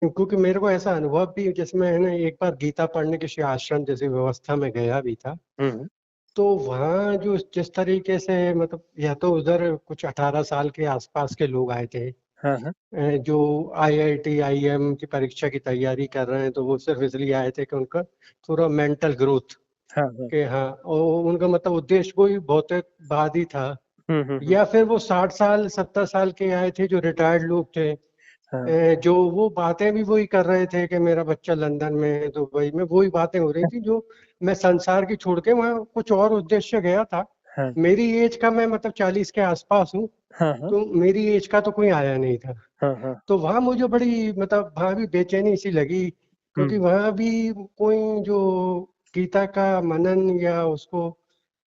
क्योंकि मेरे को ऐसा अनुभव भी, जैसे मैं है ना एक बार गीता पढ़ने किसी आश्रम जैसी व्यवस्था में गया भी था। हम्म। तो वहाँ जो जिस तरीके से मतलब, या तो उधर कुछ 18 साल के आसपास के लोग आए थे, हाँ हाँ जो आईआईटी आईएम की परीक्षा की तैयारी कर रहे हैं, तो वो सिर्फ इसलिए आए थे कि उनका थोड़ा मेंटल ग्रोथ हाँ हाँ। के, हाँ, और उनका मतलब उद्देश्य कोई भौतिकवादी था। हम्म। या फिर वो 60 साल 70 साल के आए थे जो रिटायर्ड लोग थे, हाँ जो वो बातें भी वही कर रहे थे कि मेरा बच्चा लंदन में है, दुबई में, वही बातें हो रही थी जो मैं संसार की छोड़ के वहाँ कुछ और उद्देश्य गया था। हाँ मेरी एज का, मैं मतलब 40 के आसपास हूँ, हाँ हाँ तो मेरी एज का तो कोई आया नहीं था। हाँ हाँ। तो वहाँ मुझे बड़ी मतलब वहाँ भी बेचैनी सी लगी, क्योंकि हम्म वहाँ भी कोई जो गीता का मनन या उसको हम्म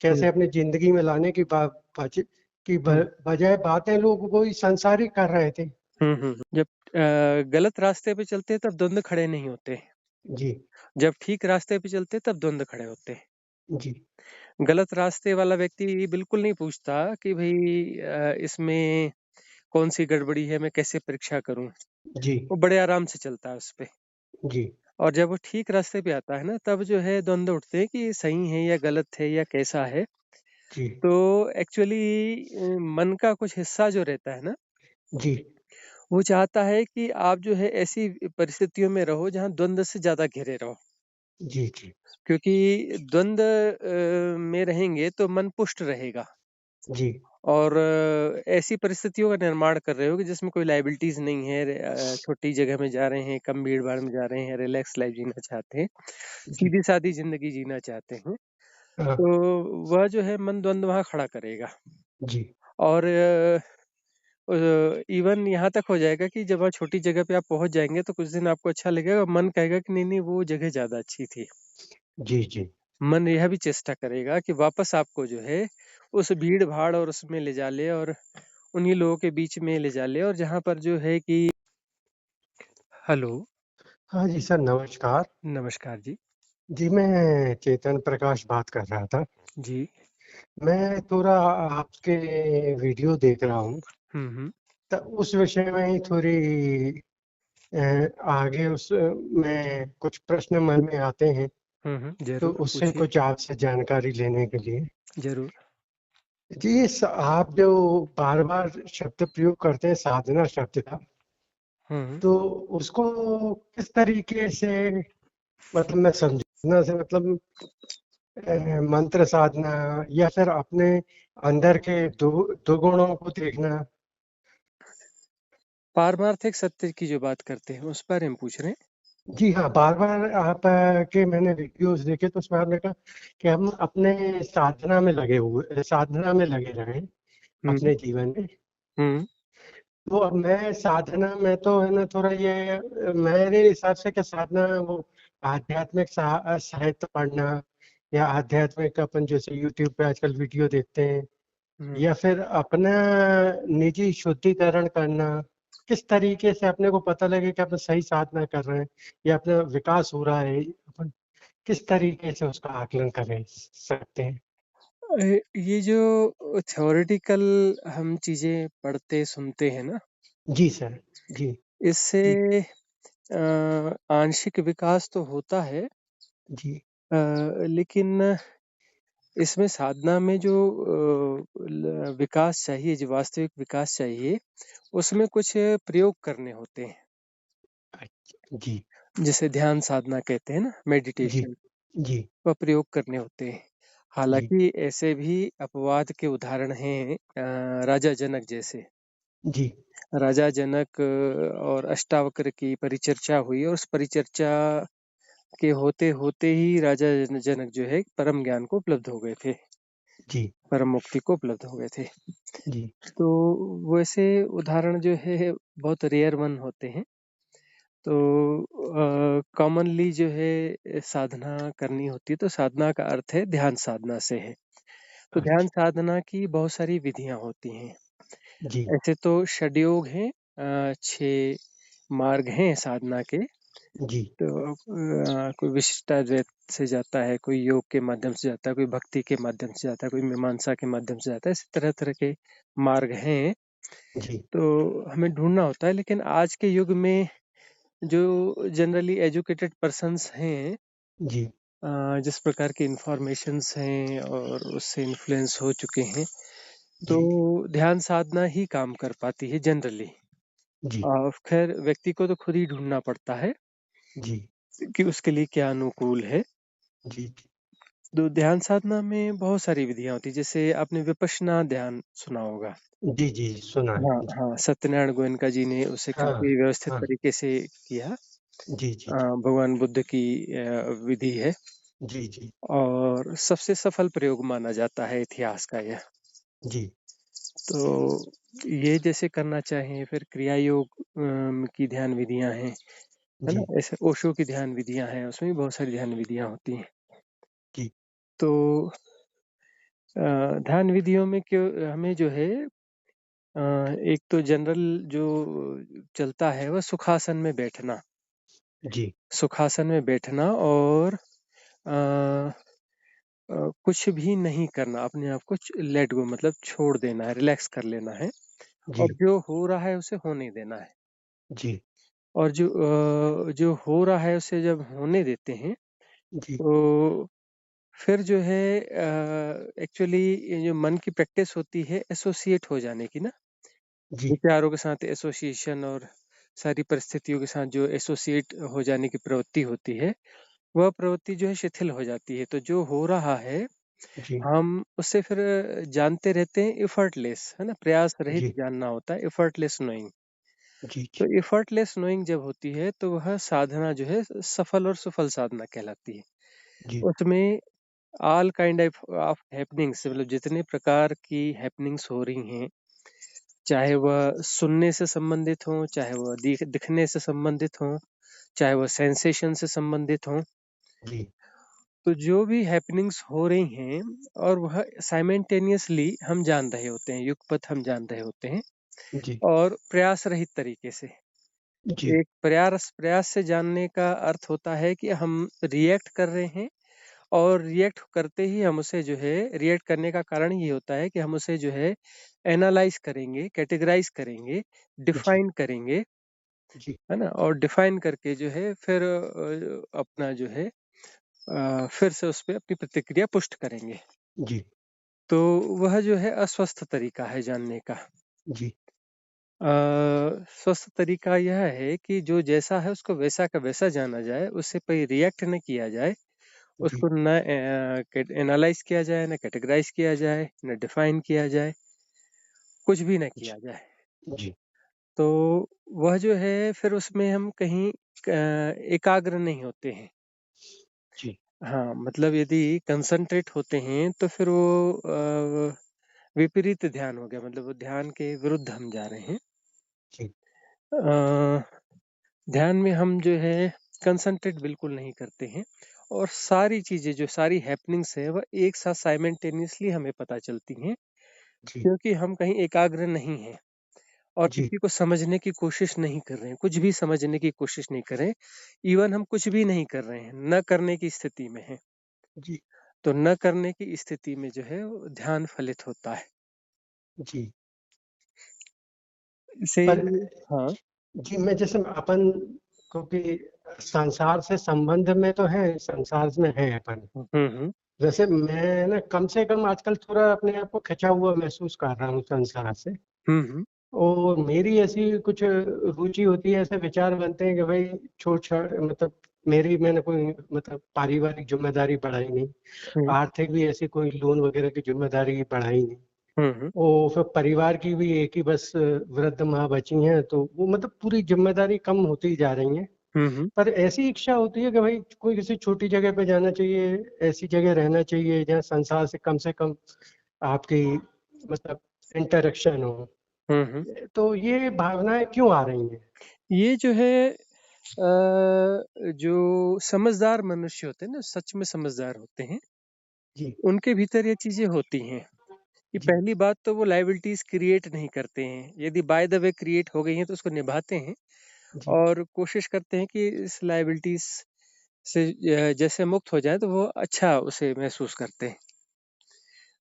कैसे अपनी जिंदगी में लाने की हम्म बजाय बातें लोग वही संसारिक कर रहे थे। जब गलत रास्ते पे चलते हैं तब द्वंद्व खड़े नहीं होते। जी। जब ठीक रास्ते पे चलते हैं, तब द्वंद्व खड़े होते हैं। जी। गलत रास्ते वाला व्यक्ति बिल्कुल नहीं पूछता कि भाई इसमें कौन सी गड़बड़ी है, मैं कैसे परीक्षा करूं। जी। वो बड़े आराम से चलता है उस पे। जी। और जब वो ठीक रास्ते पे आता है ना, तब जो है द्वंद्व उठते हैं कि ये सही है या गलत है या कैसा है। जी। तो एक्चुअली मन का कुछ हिस्सा जो रहता है ना, जी। वो चाहता है कि आप जो है ऐसी परिस्थितियों में रहो जहाँ द्वंद्व से ज्यादा घिरे रहो। जी। जी। क्योंकि द्वंद्व में रहेंगे तो मन पुष्ट रहेगा। जी। और ऐसी परिस्थितियों का निर्माण कर रहे हो कि जिसमें कोई लाइबिलिटीज नहीं है, छोटी जगह में जा रहे हैं, कम भीड़ भाड़ में जा रहे हैं, रिलैक्स लाइफ जीना चाहते हैं, जी। सीधी सादी जिंदगी जीना चाहते हैं। हाँ। तो वह जो है मन द्वंद्व वहां खड़ा करेगा। जी। और इवन यहाँ तक हो जाएगा कि जब वहाँ छोटी जगह पे आप पहुंच जाएंगे तो कुछ दिन आपको अच्छा लगेगा, मन कहेगा कि नहीं नहीं, वो जगह ज्यादा अच्छी थी। जी। जी। मन यह भी चेष्टा करेगा कि वापस आपको जो है उस भीड़ भाड़ और उसमें ले जा ले, और उन्हीं लोगों के बीच में ले जा ले, और जहाँ पर जो है कि हेलो। हाँ जी सर, नमस्कार। नमस्कार जी। जी, मैं चेतन प्रकाश बात कर रहा था। जी। मैं थोड़ा आपके वीडियो देख रहा हूँ, हम्म। तो उस विषय में ही थोड़ी आगे उस में कुछ प्रश्न मन में आते हैं, तो जरूर उससे पूछिए। कुछ आपसे जानकारी लेने के लिए। जरूर। जी, आप जो बार बार शब्द प्रयोग करते हैं, साधना शब्द का, हम्म। तो उसको किस तरीके से, मतलब मैं समझना से मतलब मंत्र साधना, या फिर अपने अंदर के दुगुणों को देखना। पारमार्थिक सत्य की जो बात करते हैं उस बारे में पूछ रहे हैं। जी हाँ, बार बार आप के मैंने वीडियोस देखे, तो उसमें आपने कहा कि हम अपने साधना में लगे रहें हम्म अपने जीवन में। हम्म तो अब मैं साधना में तो है ना थोड़ा ये, मेरे हिसाब से क्या साधना, वो आध्यात्मिक साहित्य पढ़ना, या आध्यात्मिक अपन जैसे यूट्यूब पे आजकल वीडियो देखते हैं, हम्म। या फिर अपना निजी शुद्धिकरण करना, किस तरीके से अपने को पता लगे कि अपन सही साधना कर रहे हैं या अपना विकास हो रहा है, अपन किस तरीके से उसका आकलन कर सकते हैं। ये जो थ्योरेटिकल हम चीजें पढ़ते सुनते हैं ना, जी सर। जी। इससे जी। आंशिक विकास तो होता है, जी। लेकिन इसमें साधना में जो विकास चाहिए, जो वास्तविक विकास चाहिए, उसमें कुछ प्रयोग करने होते हैं। जी। जिसे ध्यान साधना कहते हैं ना, जी। मेडिटेशन, जी। वह प्रयोग करने होते हैं। जी। हालांकि ऐसे भी अपवाद के उदाहरण हैं, राजा जनक जैसे। जी। राजा जनक और अष्टावक्र की परिचर्चा हुई, और उस परिचर्चा के होते होते ही राजा जनक जो है परम ज्ञान को उपलब्ध हो गए थे, जी। परम मुक्ति को उपलब्ध हो गए थे। जी। तो वैसे उदाहरण जो है बहुत रेयर वन होते हैं। तो कॉमनली जो है साधना करनी होती है, तो साधना का अर्थ है ध्यान साधना से है। तो ध्यान अच्छा। साधना की बहुत सारी विधियां होती हैं। जी। ऐसे तो षडयोग हैं, 6 मार्ग हैं साधना के। जी। तो कोई विशिष्टाद्वैत से जाता है, कोई योग के माध्यम से जाता है, कोई भक्ति के माध्यम से जाता है, कोई मीमांसा के माध्यम से जाता है। इस तरह तरह के मार्ग हैं। जी। तो हमें ढूंढना होता है, लेकिन आज के युग में जो जनरली एजुकेटेड पर्सन्स हैं, जी, जिस प्रकार की इंफॉर्मेशंस हैं और उससे इन्फ्लुएंस हो चुके हैं, तो जी, ध्यान साधना ही काम कर पाती है जनरली। जी, खैर व्यक्ति को तो खुद ही ढूंढना पड़ता है जी, कि उसके लिए क्या अनुकूल है। जी, तो ध्यान साधना में बहुत सारी विधियां होती है, जैसे आपने विपश्यना ध्यान सुना होगा। जी, जी, सुना है। हाँ जी, हाँ, सत्यनारायण गोयनका जी ने उसे हाँ, काफी व्यवस्थित हाँ, तरीके से किया। जी, जी, जी, भगवान बुद्ध की विधि है जी, जी, और सबसे सफल प्रयोग माना जाता है इतिहास का यह। जी, तो ये जैसे करना चाहें, फिर क्रिया योग की ध्यान विधियां हैं, है ना? जी, ऐसे ओशो की ध्यान विधियां हैं, उसमें भी बहुत सारी ध्यान विधियां होती हैं। जी, तो ध्यान विधियों में क्यों हमें जो है, एक तो जनरल जो चलता है वह सुखासन में बैठना। जी, सुखासन में बैठना और अ, कुछ भी नहीं करना, अपने आप को लेट गो मतलब छोड़ देना है, रिलैक्स कर लेना है और जी, जो हो रहा है उसे होने देना है। जी, और जो हो रहा है उसे जब होने देते हैं, जी, तो फिर जो है एक्चुअली ये जो मन की प्रैक्टिस होती है एसोसिएट हो जाने की ना, जी, विचारों के साथ एसोसिएशन और सारी परिस्थितियों के साथ जो एसोसिएट हो जाने की प्रवृत्ति होती है, वह प्रवृत्ति जो है शिथिल हो जाती है। तो जो हो रहा है जी, हम उससे फिर जानते रहते हैं, एफर्टलेस, है ना? प्रयास रहित जी, जानना होता है, एफर्टलेस नोइंग। जी, तो एफर्टलेस नोइंग जब होती है तो वह साधना जो है सफल और सुफल साधना कहलाती है। जी, उसमें all kind of of happenings, मतलब जितने प्रकार की हैपनिंग्स हो रही हैं, चाहे वह सुनने से संबंधित हों, चाहे वह दिखने से संबंधित हों, चाहे वह सेंसेशन से संबंधित हों, जी, तो जो भी हैपनिंग्स हो रही हैं और वह साइमल्टेनियसली हम जान रहे होते हैं, युगपथ हम जान रहे होते हैं जी, और प्रयास रहित तरीके से। जी, एक प्रयास प्रयास से जानने का अर्थ होता है कि हम रिएक्ट कर रहे हैं और रिएक्ट करते ही हम उसे जो है, रिएक्ट करने का कारण ये होता है कि हम उसे जो है एनालाइज करेंगे, कैटेगराइज करेंगे, जी, डिफाइन करेंगे, जी, है ना? और डिफाइन करके जो है फिर अपना जो है फिर से उस पे अपनी प्रतिक्रिया पुष्ट करेंगे। जी, तो वह जो है अस्वस्थ तरीका है जानने का। जी, स्वस्थ तरीका यह है कि जो जैसा है उसको वैसा का वैसा जाना जाए, उससे कोई रिएक्ट न किया जाए, जी, उसको न एनालाइज किया जाए, न कैटेगराइज किया जाए, न डिफाइन किया जाए, कुछ भी न किया जाए। जी, तो वह जो है फिर उसमें हम कहीं एकाग्र नहीं होते हैं। जी, हाँ, मतलब यदि कंसंट्रेट होते हैं तो फिर वो विपरीत ध्यान हो गया, मतलब वो ध्यान के विरुद्ध हम जा रहे हैं। जी, अ, ध्यान में हम जो है कंसंट्रेट बिल्कुल नहीं करते हैं और सारी चीजें जो सारी हैपनिंग्स है वह एक साथ साइमल्टेनियसली हमें पता चलती हैं, जी, क्योंकि हम कहीं एकाग्र नहीं हैं और जी, किसी को समझने की कोशिश नहीं कर रहे हैं, कुछ भी समझने की कोशिश नहीं कर रहे हैं। इवन हम कुछ भी नहीं कर रहे हैं, न करने की स्थिति में है। जी, तो न करने की स्थिति में जो है वो ध्यान फलित होता है। जी। इसे पर हाँ। जी, मैं जैसे अपन क्योंकि संसार से संबंध में तो है, संसार में है अपन। हम्म। जैसे मैं ना कम से कम आजकल थोड़ा अपने आप को खिंचा हुआ महसूस कर रहा हूँ संसार से। हम्म। और मेरी ऐसी कुछ रुचि होती है, ऐसे विचार बनते हैं कि भाई छोड़ छाड़ मतलब मैंने कोई मतलब पारिवारिक जिम्मेदारी बढ़ाई नहीं, हम्म। आर्थिक भी ऐसी कोई लोन वगैरह की जिम्मेदारी बढ़ाई नहीं। हम्म। और फिर परिवार की भी एक ही बस वृद्ध माँ बची हैं, तो वो मतलब पूरी जिम्मेदारी कम होती जा रही है। हम्म। पर ऐसी इच्छा होती है कि भाई कोई किसी छोटी जगह पे जाना चाहिए, ऐसी जगह रहना चाहिए जहाँ संसार से कम आपकी मतलब इंटरेक्शन हो। हम्म। तो ये भावनाएं क्यों आ रही हैं? ये जो है जो समझदार मनुष्य होते हैं ना, सच में समझदार होते हैं, जी, उनके भीतर ये चीजें होती हैं कि जी, पहली बात तो वो लायबिलिटीज क्रिएट नहीं करते हैं, यदि बाय द वे क्रिएट हो गई हैं तो उसको निभाते हैं जी, और कोशिश करते हैं कि इस लायबिलिटीज से जैसे मुक्त हो जाए तो वो अच्छा उसे महसूस करते हैं।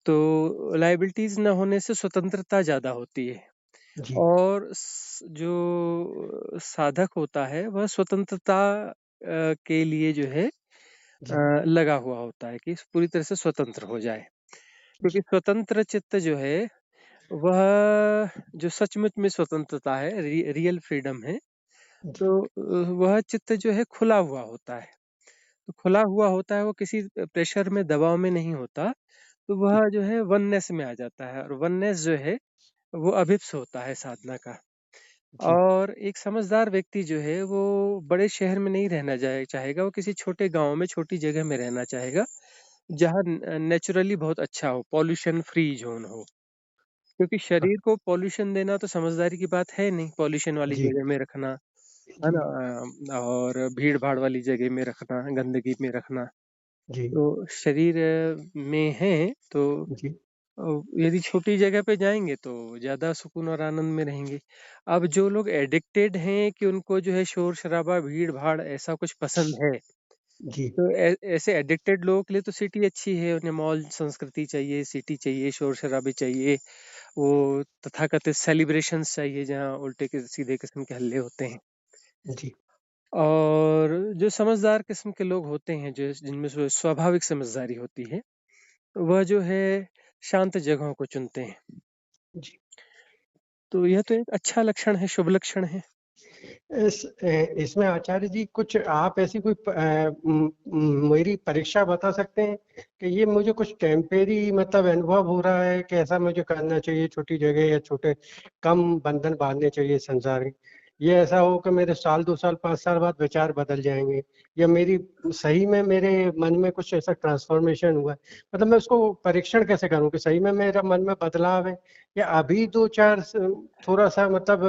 तो लायबिलिटीज न होने से स्वतंत्रता ज्यादा होती है। जी, और जो साधक होता है वह स्वतंत्रता के लिए जो है जी, लगा हुआ होता है कि पूरी तरह से स्वतंत्र हो जाए। क्योंकि जी, स्वतंत्र चित्त जो है वह जो सचमुच में स्वतंत्रता है, रियल फ्रीडम है, जी, तो वह चित्त जो है खुला हुआ होता है। तो खुला हुआ होता है, वो किसी प्रेशर में, दबाव में नहीं होता, तो जी, वह जो है वननेस में आ जाता है, और वननेस जो है वो अभिप्स होता है साधना का। जी, और एक समझदार व्यक्ति जो है वो बड़े शहर में नहीं रहना चाहेगा, वो किसी छोटे गांव में, छोटी जगह में रहना चाहेगा, जहाँ नेचुरली बहुत अच्छा हो, पॉल्यूशन फ्री जोन हो। क्योंकि हाँ, शरीर को पॉल्यूशन देना तो समझदारी की बात है नहीं, पॉल्यूशन वाली जी, जगह में रखना, है ना? जी, और भीड़-भाड़ वाली जगह में रखना, गंदगी में रखना। जी, तो शरीर में है तो जी, यदि छोटी जगह पे जाएँगे तो ज़्यादा सुकून और आनंद में रहेंगे। अब जो लोग एडिक्टेड हैं कि उनको जो है शोर-शराबा, भीड़-भाड़ ऐसा कुछ पसंद है, जी, तो ऐसे एडिक्टेड लोगों के लिए तो सिटी अच्छी है, उन्हें मॉल संस्कृति चाहिए, सिटी चाहिए, शोर-शराबे चाहिए, वो तथाकथित सेलिब्रेशंस चाहिए जहाँ उल्टे के सीधे किस्म के हल्ले होते हैं। जी, और जो समझदार किस्म के लोग होते हैं, जो जिनमें स्वाभाविक समझदारी होती है, वह जो है शांत जगहों को चुनते हैं। जी। तो यह तो एक अच्छा लक्षण है, शुभ लक्षण है। इसमें आचार्य जी कुछ आप ऐसी कोई मेरी परीक्षा बता सकते हैं कि ये मुझे कुछ टेम्परेरी मतलब अनुभव हो रहा है कि ऐसा मुझे करना चाहिए छोटी जगह या छोटे कम बंधन बांधने चाहिए संसार के। ये ऐसा हो कि मेरे साल 2 साल 5 साल बाद विचार बदल जाएंगे या मेरी सही में मेरे मन में कुछ ऐसा ट्रांसफॉर्मेशन हुआ है। मतलब मैं उसको परीक्षण कैसे करूं कि सही में मेरा मन में बदलाव है या अभी 2 4 थोड़ा सा मतलब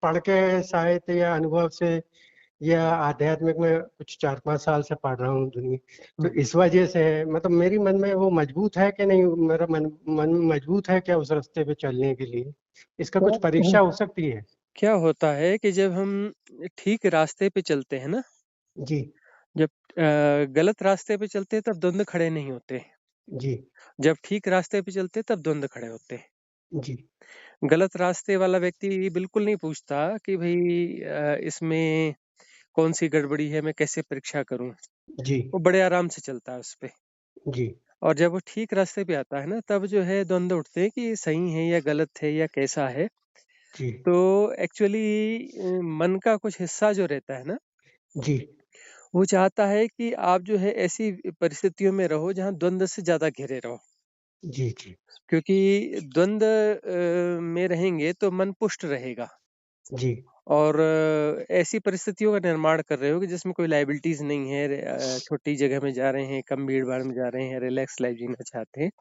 पढ़ के साहित्य या अनुभव से या आध्यात्मिक में कुछ 4 5 साल से पढ़ रहा हूँ दुनिया। तो हुँ। इस वजह से है मतलब मेरी मन में वो मजबूत है कि नहीं, मेरा मन मजबूत है क्या उस रास्ते पे चलने के लिए, इसका क्या कुछ परीक्षा हो सकती है? क्या होता है कि जब हम ठीक रास्ते पे चलते हैं ना, जी, जब गलत रास्ते पे चलते हैं तब द्वंद्व खड़े नहीं होते। जी, जब ठीक रास्ते पे चलते हैं तब द्वंद्व खड़े होते हैं। जी, गलत रास्ते वाला व्यक्ति बिल्कुल नहीं पूछता कि भई इसमें कौन-सी गड़बड़ी है, मैं कैसे परीक्षा करूँ? जी, वो बड़े आराम से चलता है उसपे। जी, और जब वो ठीक रास्ते पे आता है ना, तब जो है द्वंद्व उठते हैं कि ये सही है या गलत है या कैसा है। जी, तो एक्चुअली मन का कुछ हिस्सा जो रहता है ना, जी, वो चाहता है कि आप जो है ऐसी परिस्थितियों में रहो जहाँ द्वंद्व से ज़्यादा घिरे रहो। जी, जी, क्योंकि द्वंद्व में रहेंगे तो मन पुष्ट रहेगा। जी, और ऐसी परिस्थितियों का निर्माण कर रहे हो कि जिसमें कोई लायबिलिटीज़ नहीं है, छोटी जगह में जा रहे हैं, कम भीड़-भाड़ में जा रहे हैं, रिलैक्स लाइफ़ जीना चाहते हैं,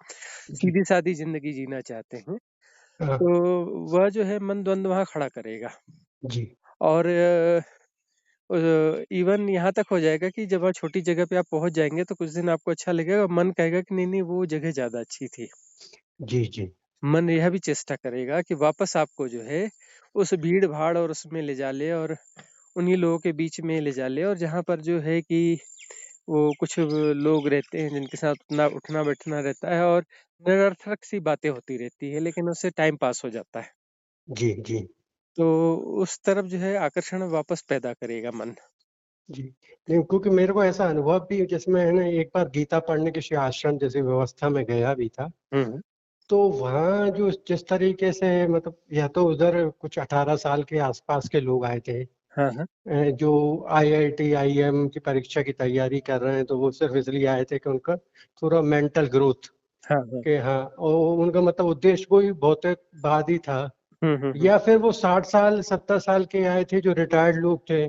जी, सीधी-सादी ज़िंदगी जीना चाहते हैं, हाँ, तो वह जो है मन द्वंद्व वहाँ खड़ा करेगा। जी, और इवन यहाँ तक हो जाएगा कि जब वहाँ छोटी जगह पे आप पहुँच जाएँगे तो कुछ दिन आपको अच्छा लगेगा, मन कहेगा कि नहीं-नहीं वो जगह ज़्यादा अच्छी थी। जी, जी, मन यह भी चेष्टा करेगा कि वापस आपको जो है उस भीड़-भाड़ और उसमें ले जा ले, और उन्हीं लोगों के बीच में ले जा ले, और जहाँ पर जो है कि वो कुछ लोग रहते हैं जिनके साथ उतना उठना-बैठना रहता है, और निरर्थक सी बातें होती रहती है, लेकिन उससे टाइम पास हो जाता है। जी, जी, तो उस तरफ जो है आकर्षण वापस पैदा करेगा मन। जी। नहीं, क्योंकि मेरे को ऐसा अनुभव भी जिसमें है ना एक बार गीता पढ़ने किसी आश्रम जैसी व्यवस्था में गया भी था। हुँ। तो वहाँ जो जिस तरीके से मतलब या तो उधर कुछ 18 साल के आसपास के लोग आए थे, हाँ, हाँ। जो आईआईटी आईएम की परीक्षा की तैयारी कर रहे हैं, तो वो सिर्फ इसलिए आए थे कि उनका थोड़ा मेंटल ग्रोथ हाँ, हाँ। के, हाँ, और उनका मतलब उद्देश्य कोई भौतिकवादी था। हुँ, हुँ, हुँ। या फिर वो 60 साल 70 साल के आए थे जो रिटायर्ड लोग थे,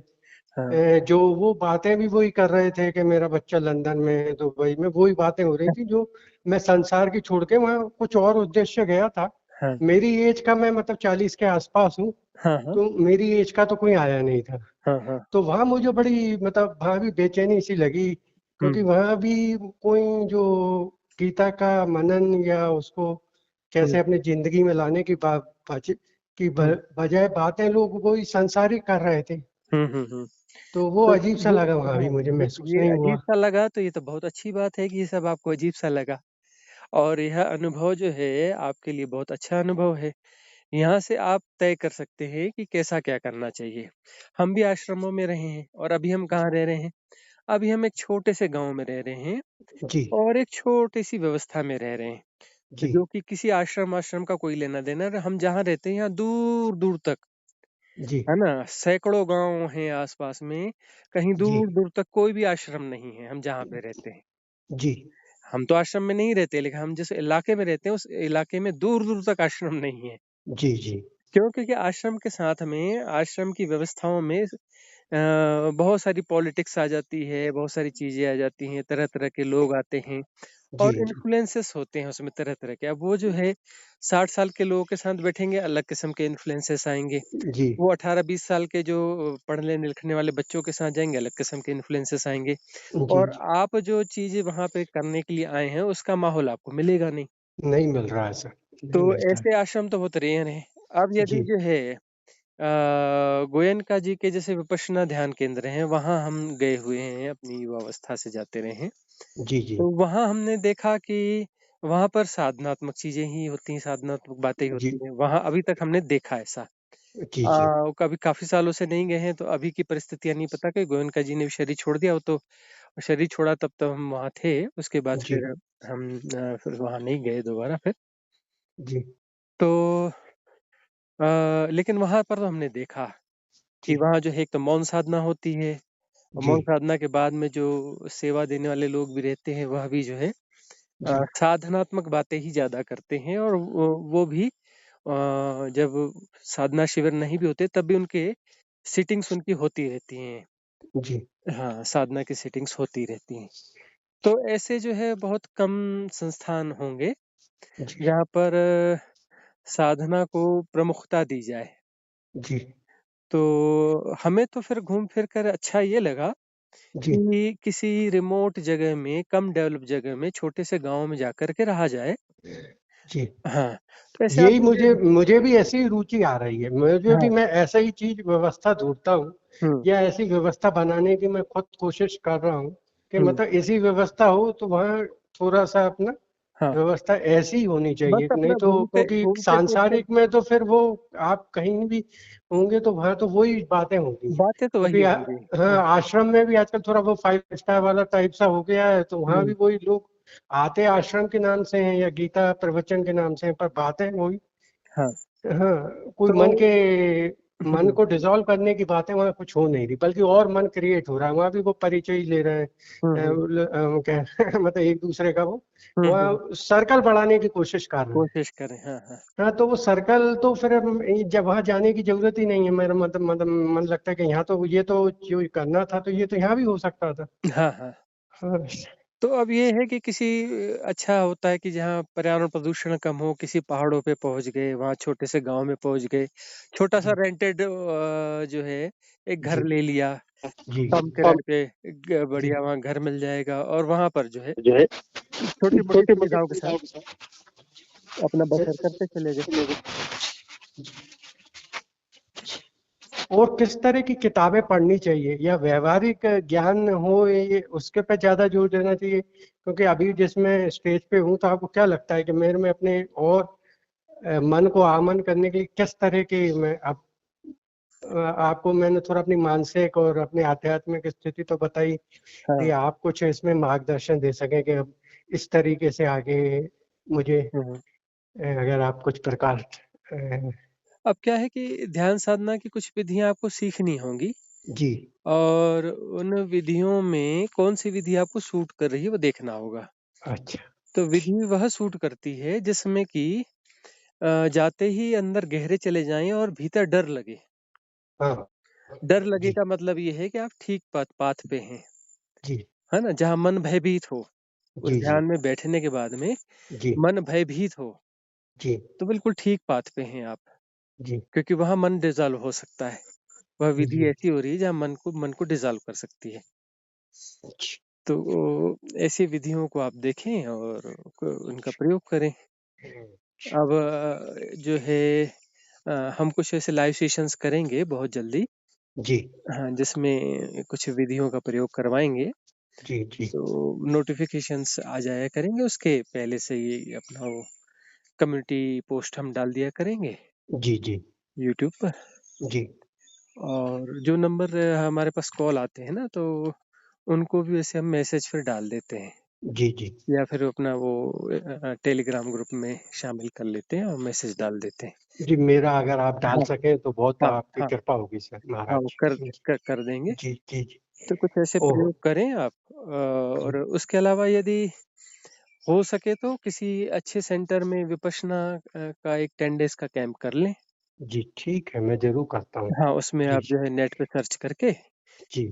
हाँ। जो वो बातें भी वही कर रहे थे कि मेरा बच्चा लंदन में है, दुबई में, वही बातें हो रही थी जो मैं संसार की छोड़ के वहाँ कुछ और उद्देश्य गया था। हाँ। मेरी एज का मैं मतलब 40 के आसपास हूँ, हाँ, हाँ। तो मेरी एज का तो कोई आया नहीं था। हाँ, हाँ। तो वहाँ मुझे बड़ी मतलब वहाँ भी बेचैनी सी लगी, क्योंकि हुँ, वहाँ भी कोई जो गीता का मनन या उसको हुँ, कैसे अपनी जिंदगी में लाने की हुँ। बजाय बातें लोग वही सांसारिक कर रहे थे। हुँ, हुँ, हुँ। तो वो तो अजीब सा ये लगा, वहाँ भी हाँ, मुझे ये महसूस ये नहीं हुआ। अजीब-सा लगा तो ये तो बहुत अच्छी बात है कि ये सब आपको अजीब-सा लगा, और यह अनुभव जो है आपके लिए बहुत अच्छा अनुभव है। यहाँ से आप तय कर सकते हैं कि कैसा क्या करना चाहिए। हम भी आश्रमों में रहे हैं और अभी हम कहाँ रह रहे हैं? अभी हम एक छोटे से गाँव में रह रहे हैं जी, और एक छोटी-सी व्यवस्था में रह रहे हैं, जी, जो कि किसी आश्रम-वाश्रम का कोई लेना-देना और हम जहाँ रहते हैं यहाँ दूर-दूर तक, जी, है ना? सैकड़ों गाँव हैं आस-पास में, कहीं जी, दूर-दूर तक कोई भी आश्रम नहीं है, हम जहाँ पे रहते हैं। जी, हम तो आश्रम में नहीं रहते, लेकिन हम जिस इलाके में रहते हैं, उस इलाके में दूर-दूर तक आश्रम नहीं है। जी, जी, क्यों? क्योंकि आश्रम के साथ में, आश्रम की व्यवस्थाओं में बहुत सारी पॉलिटिक्स आ जाती है, बहुत सारी चीज़ें आ जाती हैं, तरह-तरह के लोग आते हैं जी, और इन्फ्लुएंसेस होते हैं उसमें तरह-तरह के। अब वो जो है 60 साल के लोगों के साथ बैठेंगे, अलग किस्म के इन्फ्लुएंसेस आएँगे। जी, वो 18-20 साल के जो पढ़ने-लिखने वाले बच्चों के साथ जाएँगे, अलग किस्म के इन्फ्लुएंसेस आएँगे जी, और आप जो चीज़ें वहाँ पे करने के लिए आए हैं, उसका माहौल आपको मिलेगा नहीं। नहीं मिल रहा है सर, तो नहीं मिलता है। ऐसे आश्रम तो बहुत रेयर हैं। अब यदि जी, जो है गोयनका जी के जैसे विपश्यना ध्यान केंद्र हैं, वहाँ हम गए हुए हैं, अपनी युवावस्था से जाते रहे हैं। जी, जी, तो वहाँ हमने देखा कि वहाँ पर साधनात्मक चीज़ें ही होती हैं, साधनात्मक बातें ही जी, होती हैं। वहाँ अभी तक हमने देखा ऐसा। जी, जी, कभी काफ़ी सालों से नहीं गए हैं, तो अभी की परिस्थितियाँ नहीं पता कि गोयनका जी ने भी शरीर छोड़ दिया हो तो शरीर छोड़ा तब तो हम वहाँ थे, उसके बाद जी, फिर हम फिर वहाँ नहीं गए दोबारा फिर। जी, तो लेकिन वहाँ पर तो हमने देखा कि जी, वहाँ जो है एक तो मौन साधना होती है और जी, मौन साधना के बाद में जो सेवा देने वाले लोग भी रहते हैं, वह भी जो है जी, साधनात्मक बातें ही ज़्यादा करते हैं और वो भी जब साधना शिविर नहीं भी होते, तब भी उनके सिटिंग्स उनकी होती रहती हैं। जी, हाँ, साधना की सिटिंग्स होती रहती हैं। तो ऐसे जो है बहुत कम संस्थान होंगे, जी, जहाँ पर साधना को प्रमुखता दी जाए। जी, तो हमें तो फिर घूम फिर कर अच्छा ये लगा जी, कि किसी रिमोट जगह में, कम डेवलप जगह में, छोटे से गाँव में जाकर के रहा जाए। जी। हाँ, तो ऐसे आप यही मुझे देखिए। मुझे भी ऐसी ही रुचि आ रही है। मुझे भी हाँ, मैं ऐसा ही चीज़ व्यवस्था ढूँढता हूँ हुँ, या ऐसी व्यवस्था बनाने की मैं खुद कोशिश कर रहा हूँ कि हुँ, मतलब ऐसी व्यवस्था हो तो वहाँ थोड़ा-सा अपना हाँ, व्यवस्था ऐसी होनी बस चाहिए, नहीं अपना तो क्योंकि घूमते-फिरते सांसारिक में तो फिर वो आप कहीं भी होंगे तो वहाँ तो वही बातें होंगी। बातें तो वही क्योंकि होंगी। हाँ, हुँ, आश्रम में भी आजकल थोड़ा वो 5 स्टार वाला टाइप सा हो गया है, तो वहाँ हुँ, भी वही लोग आते आश्रम के नाम से हैं या गीता प्रवचन के नाम से हैं, पर बातें वही हाँ, हाँ, कोई तो मन हुँ, को डिसॉल्व करने की बातें वहाँ कुछ हो नहीं रही, बल्कि और मन क्रिएट हो रहा है। वहाँ भी वो परिचय ही ले रहे हैं। हुँ, हुँ, क्या मतलब एक दूसरे का वो हुँ, हुँ, वहाँ सर्कल बढ़ाने की कोशिश कर रहे हैं। कोशिश करें। हाँ, हाँ। हाँ, तो वो सर्कल तो फिर जब वहाँ जाने की जरूरत ही नहीं है। मेरा मतलब मन लगता है कि यहाँ तो ये तो जो करना था तो ये तो यहाँ भी हो सकता था। हाँ, हाँ। हाँ, तो अब ये है कि किसी अच्छा होता है कि जहाँ पर्यावरण प्रदूषण कम हो, किसी पहाड़ों पे पहुँच गए, वहाँ छोटे से गाँव में पहुँच गए, छोटा-सा जी, रेंटेड जो है एक घर जी, ले लिया, जी, कम किराए पे जी, बढ़िया वहाँ घर मिल जाएगा और वहाँ पर जो है जो है छोटी-मोटी छोटी-मोटी सुविधाओं के साथ सुविधाओं के साथ अपना बसर करते चले गए। और किस तरह की किताबें पढ़नी चाहिए या व्यावहारिक ज्ञान हो ये उसके पे ज़्यादा जोर देना चाहिए? क्योंकि अभी जिसमें स्टेज पे हूँ तो आपको क्या लगता है कि मेरे में अपने और मन को आमन करने के लिए किस तरह की मैं अब आपको मैंने थोड़ा अपनी मानसिक और अपनी आध्यात्मिक स्थिति तो बताई कि हाँ। आप कुछ इसमें मार्गदर्शन दे सकें कि अब इस तरीके से आगे मुझे हुँ, हुँ। अगर आप कुछ प्रकाश अ, अब क्या है कि ध्यान साधना की कुछ विधियाँ आपको सीखनी होंगी जी, और उन विधियों में कौन-सी विधि आपको सूट कर रही है वो देखना होगा। अच्छा, तो विधि वह सूट करती है जिसमें कि जाते ही अंदर गहरे चले जाएँ और भीतर डर लगे। हाँ, डर लगे जी, का मतलब ये है कि आप ठीक पाथ पे हैं, जी, है ना? जहाँ मन भयभीत हो, उस जी, जी, ध्यान में बैठने के बाद में जी, मन भयभीत हो, जी, तो बिल्कुल ठीक पाथ पे हैं आप, जी, क्योंकि वहाँ मन डिसॉल्व हो सकता है। वह विधि जी, ऐसी हो रही है जहाँ मन को डिसॉल्व कर सकती है। अच्छा, तो ऐसी विधियों को आप देखें और उनका प्रयोग करें। अच्छा, अब जो है हम कुछ ऐसे लाइव सेशंस करेंगे बहुत जल्दी। जी, हाँ, जिसमें कुछ विधियों का प्रयोग करवाएँगे, जी, जी, तो नोटिफ़िकेशंस आ जाया करेंगे उसके पहले से ही अपना वो कम्युनिटी पोस्ट हम डाल दिया करेंगे। जी, जी, यूट्यूब पर। जी, और जो नंबर हमारे पास कॉल आते हैं ना, तो उनको भी वैसे हम मैसेज फिर डाल देते हैं, जी, जी। या फिर अपना वो टेलीग्राम ग्रुप में शामिल कर लेते हैं और मैसेज डाल देते हैं। जी, मेरा अगर आप डाल हाँ, सकें तो बहुत हाँ, आपकी हाँ, कृपा होगी सर हाँ, वो महाराज। जी, कर देंगे। जी, जी, जी। तो कुछ ऐसे ओह! प्रयोग करें आप, जी, और उसके अलावा यदि हो सके तो किसी अच्छे सेंटर में विपश्यना का एक 10 डेज़ का कैंप कर लें। जी, ठीक है, मैं ज़रूर करता हूँ। हाँ, उसमें जी, आप जो है नेट पे सर्च करके जी।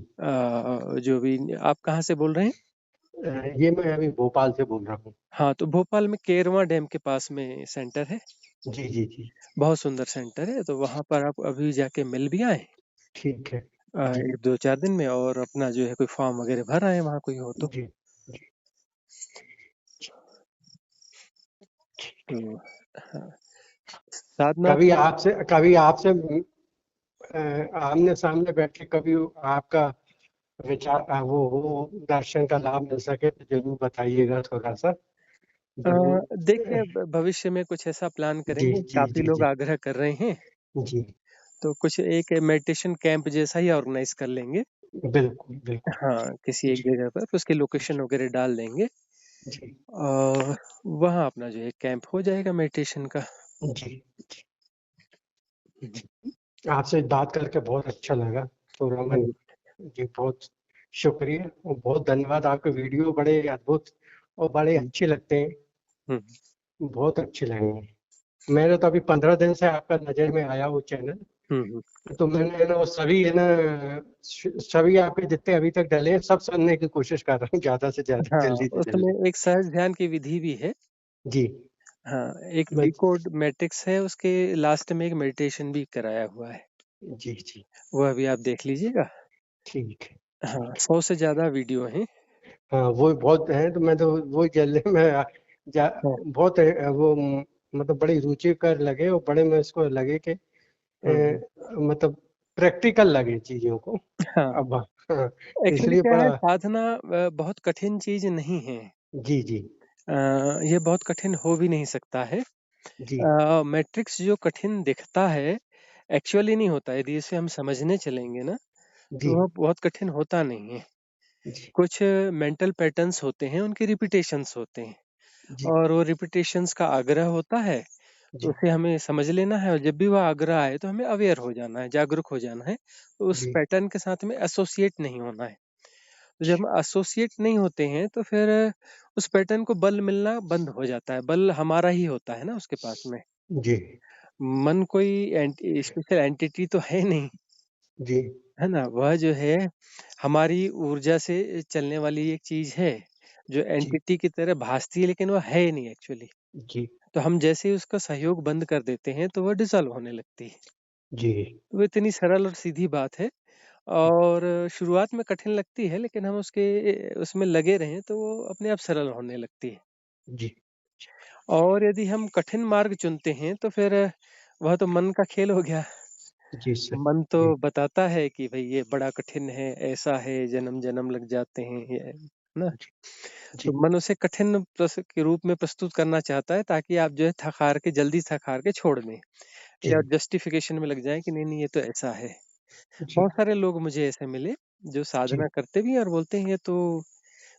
जो भी आप कहाँ से बोल रहे हैं? ये मैं अभी भोपाल से बोल रहा हूँ। हाँ, तो भोपाल में केरवा डैम के पास में सेंटर है। जी, जी, जी। बहुत सुंदर सेंटर है, तो वहाँ पर आप अभी जाके मिल भी आएँ ठीक है। जी, 1-2-4 दिन में, और अपना जो है कोई फॉर्म वगैरह भर आएँ वहाँ कोई हो तो। जी, जी, तो हाँ, साधना तो कभी आपसे आमने-सामने बैठ के कभी आपका विचार वो हो, दर्शन का लाभ मिल सके तो ज़रूर बताइएगा थोड़ा-सा। ज़रूर देखिए भविष्य में कुछ ऐसा प्लान जी, करेंगे, जी, काफ़ी जी, लोग जी। आग्रह कर रहे हैं, जी, तो कुछ एक मेडिटेशन कैंप जैसा ही ऑर्गेनाइज़ कर लेंगे। बिल्कुल, बिल्कुल। हाँ, किसी एक जी, जगह पर उसकी जी, लोकेशन वगैरह डाल देंगे, जी, और वहाँ अपना जो है कैंप हो जाएगा मेडिटेशन का। जी। हुँ, आपसे बात करके बहुत अच्छा लगा। तो रमन हुँ, जी, बहुत शुक्रिया और बहुत धन्यवाद। आपके वीडियो बड़े अद्भुत और बड़े हुँ, अच्छे लगते हैं, हुँ, बहुत अच्छे लगे। मैंने तो अभी 15 दिन से आपका नज़र में आया वो चैनल, हुँ, हुँ। तो मैंने है ना वो सभी है ना सभी आपके जितने अभी तक डले हैं, सब सुनने की कोशिश कर रहा हूँ ज़्यादा से ज़्यादा, हाँ, जल्दी से जल्दी। उसमें एक सहज ध्यान की विधि भी है। जी, हाँ, एक मैं डिकोड मैट्रिक्स है, उसके लास्ट में एक मेडिटेशन भी कराया हुआ है। जी, जी, वह भी आप देख लीजिएगा। ठीक है, हाँ, ठीक है। 100 से ज़्यादा वीडियो हैं। हाँ, वो बहुत हैं तो मैं तो वो जल्दी में जा हाँ, बहुत वो मतलब बड़ी रुचिकर लगे और बड़े में इसको लगे कि हुँ, हुँ। मतलब प्रैक्टिकल लगे चीज़ों को। हाँ, अब हाँ, एक्चुअली इसलिए क्या है, बड़ा साधना बहुत कठिन चीज़ नहीं है। जी, जी, अ, ये बहुत कठिन हो भी नहीं सकता है। जी, मैट्रिक्स जो कठिन दिखता है, एक्चुअली नहीं होता है। यदि इसे हम समझने चलेंगे ना, जी, तो वह बहुत कठिन होता नहीं है। जी, कुछ मेंटल पैटर्न्स होते हैं, उनके रिपिटेशंस होते हैं, जी, और वो रिपिटेशंस का आग्रह होता है, तो जी, उसे हमें समझ लेना है, और जब भी वह आग्रह आए तो हमें अवेयर हो जाना है, जागरूक हो जाना है। तो उस जी, पैटर्न के साथ में एसोसिएट नहीं होना है। तो जी, जब हम एसोसिएट नहीं होते हैं, तो फिर उस पैटर्न को बल मिलना बंद हो जाता है। बल हमारा ही होता है ना उसके पास में। जी, मन कोई स्पेशल एंटिटी तो है नहीं, जी, है ना? वह जो है हमारी ऊर्जा से चलने वाली एक चीज़ है, जो जी, एंटिटी की तरह भासती है, लेकिन वह है ही नहीं एक्चुअली। जी, तो हम जैसे ही उसका सहयोग बंद कर देते हैं, तो वह डिसॉल्व होने लगती है। जी, तो वो इतनी सरल और सीधी बात है, और शुरुआत में कठिन लगती है, लेकिन हम उसमें लगे रहें तो वो अपने आप सरल होने लगती है। जी, और यदि हम कठिन मार्ग चुनते हैं, तो फिर वह तो मन का खेल हो गया। जी सर। मन तो जी, बताता है कि भई ये बड़ा कठिन है, ऐसा है, जन्म-जन्म लग जाते हैं, ये है ना? जी, तो जी, मन उसे कठिन के रूप में प्रस्तुत करना चाहता है, ताकि आप जो है जल्दी थक हार के छोड़ दें, या जी, जस्टिफिकेशन में लग जाएँ कि नहीं-नहीं ये तो ऐसा है। जी, बहुत सारे लोग मुझे ऐसे मिले, जो जी, साधना करते भी हैं और बोलते हैं ये तो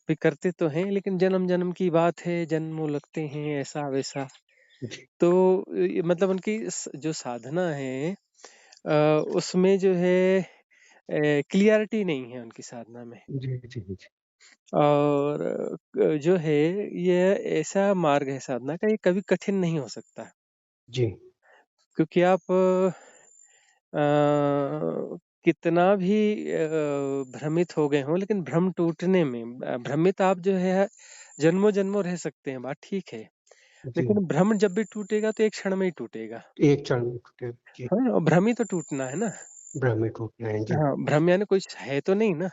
भई करते तो हैं, लेकिन जन्म-जन्म की बात है, जन्मों लगते हैं, ऐसा-वैसा। जी, तो मतलब उनकी जो साधना है, अ, उसमें जो है क्लियरिटी नहीं है उनकी साधना में। जी, जी, जी, और जो है, ये ऐसा मार्ग है साधना का, ये कभी कठिन नहीं हो सकता, जी, क्योंकि आप कितना भी भ्रमित हो गए हों, लेकिन भ्रम टूटने में भ्रमित आप जो है जन्मों जन्मों रह सकते हैं, बात ठीक है, जी, लेकिन भ्रम जब भी टूटेगा तो एक क्षण में ही टूटेगा। एक क्षण में टूटे। जी, हाँ, और भ्रम ही तो टूटना है ना। भ्रमित होते हैं। जी, हाँ, भ्रम यानी कुछ है तो नहीं ना।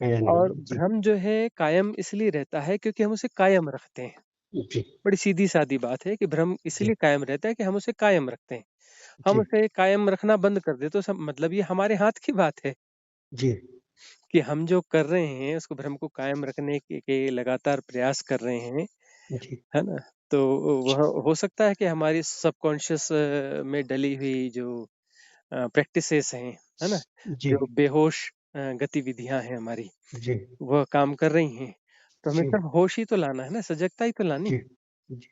है या और नहीं? जी, भ्रम जो है कायम इसलिए रहता है, क्योंकि हम उसे कायम रखते हैं। जी, बड़ी सीधी-सादी बात है कि भ्रम जी, इसलिए कायम रहता है कि हम उसे कायम रखते हैं। हम जी, उसे कायम रखना बंद कर दें, तो सब मतलब ये हमारे हाथ की बात है जी, कि हम जो कर रहे हैं, उसको भ्रम को कायम रखने के लगातार प्रयास कर रहे हैं, जी, है ना? तो वह हो सकता है कि हमारी सबकॉन्शियस में डली हुई जो प्रैक्टिसेस हैं, है ना? जी, जो बेहोश गतिविधियां हैं हमारी, जी, वह काम कर रही हैं। तो हमें जी, सिर्फ होश ही तो लाना है ना, सजगता ही तो लानी। जी, जी,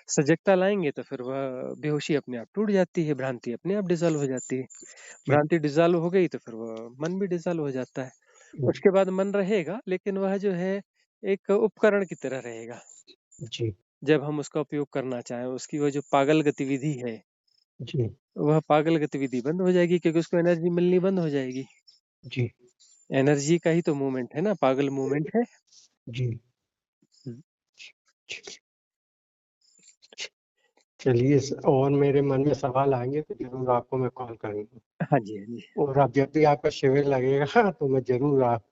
सजगता लाएंगे तो फिर वह बेहोशी अपने आप टूट जाती है, भ्रांति अपने आप डिसॉल्व हो जाती है। जी, भ्रांति डिसॉल्व हो गई तो फिर वह मन भी डिसॉल्व हो जाता है। जी, उसके बाद मन रहेगा, लेकिन वह जो है एक उपकरण की तरह रहेगा। जी, जब हम उसका उपयोग करना चाहें, उसकी वह जो पागल गतिविधि है, जी, वह पागल गतिविधि बंद हो जाएगी, क्योंकि उसको एनर्जी मिलनी बंद हो जाएगी। जी, एनर्जी का ही तो मूवमेंट है ना, पागल मूवमेंट है। जी। हम्म, चलिए, और मेरे मन में सवाल आएंगे तो जरूर आपको मैं कॉल करूंगा। हाँ जी, हाँ जी। और आप जब भी आपका शिविर लगेगा तो मैं जरूर आप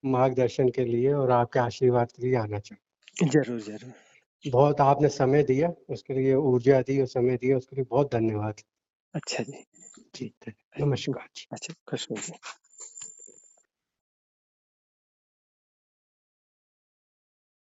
मार्गदर्शन के लिए और आपके आशीर्वाद के लिए आना चाहूँगा। जरूर, जरूर। बहुत आपने समय दिया, उसके लिए ऊर्जा दी और समय दिया, उसके लिए बहुत धन्यवाद। अच्छा जी। ठीक है, जी। नमस्कार जी। अच्छा, खुश रहिए।